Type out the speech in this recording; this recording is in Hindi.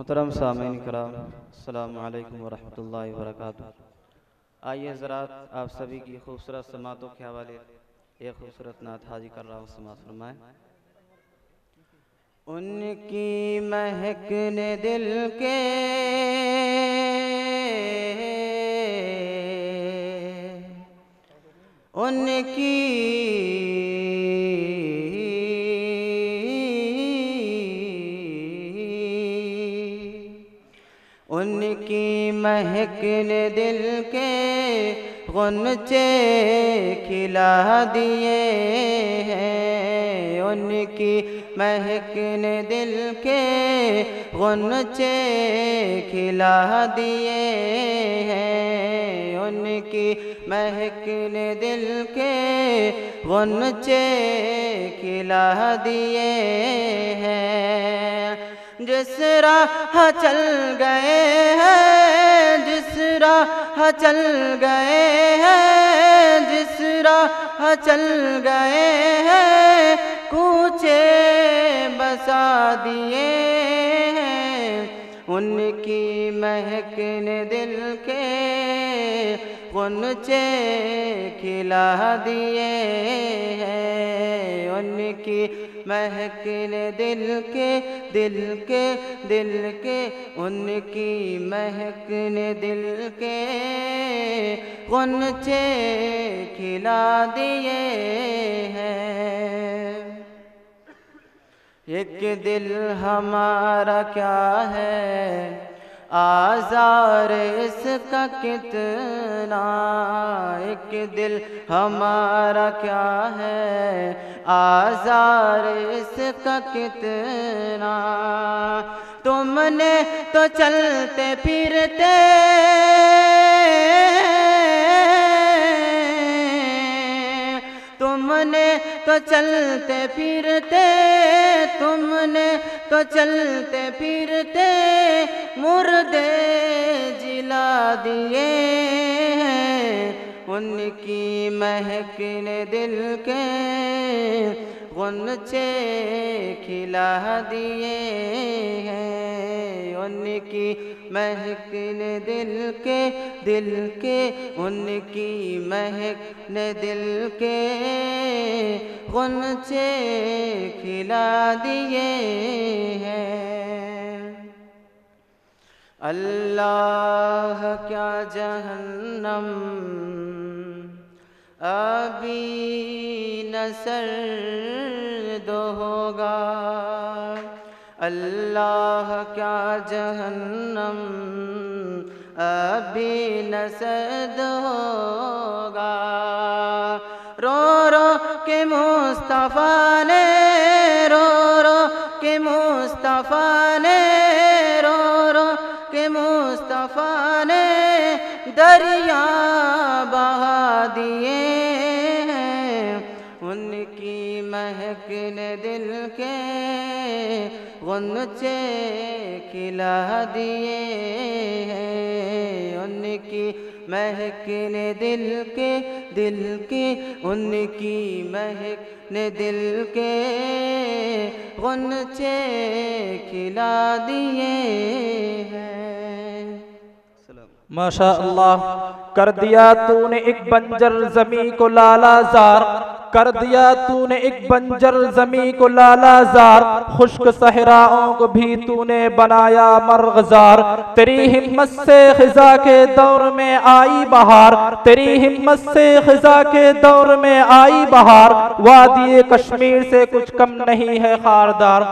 मोहतरम सामीन कराम, अस्सलामु अलैकुम वरहमतुल्लाहि वबरकातुहू। आइए ज़रा आप सभी की खूबसूरत समातों के हवाले एक खूबसूरत नात हाजिर कर रहा हूँ, समात फरमाएं। उनकी महक ने दिल के उनकी महक ने दिल के गुनचे खिला दिए हैं। उनकी महक ने दिल के गुनचे खिला दिए हैं। उनकी महक ने दिल के गुनचे खिला दिए हैं। जिस राह चल गए हैं, जिस राह चल गए हैं, जिस राह चल गए हैं, कूचे बसा दिए हैं। उनकी महक ने दिल के गुनचे खिला दिए हैं। उनकी महक ने दिल के उनकी महक ने दिल के गुनचे खिला दिए हैं। एक दिल हमारा क्या है, आज़ार इसका कितना। एक दिल हमारा क्या है, आज़ार इसका कितना। तुमने तो चलते फिरते तुमने तो चलते फिरते तुमने तो चलते फिरते मुर्दे जिला दिए हैं। उनकी महक ने दिल के गुनचे खिला दिए हैं। उनकी महक ने दिल के उनकी महक ने दिल के गुनचे खिला दिए हैं। अल्लाह क्या जहन्नम अभी न सर्द होगा। अल्लाह क्या जहन्नम अभी न सर्द होगा। रो रो के मुस्तफ़ा ने, रो रो के मुस्तफ़ा ने, रो रो के मुस्तफ़ा ने दरिया बहा दिए हैं। उनकी महक ने दिल के गुनचे खिला दिए हैं। उनकी महक ने दिल के उनकी महक ने दिल के गुनचे खिला दिए हैं। माशा अल्लाह, कर दिया तूने एक बंजर ज़मीं को लालाज़ार, कर दिया तूने एक बंजर ज़मीं को लालाज़ार, खुश्क सहराओं को भी तूने बनाया मर्ग़ज़ार। तेरी हिम्मत से ख़िज़ा के दौर में आई बहार, तेरी हिम्मत से ख़िज़ा के दौर में आई बहार। वादी कश्मीर से कुछ कम नहीं है खारदार।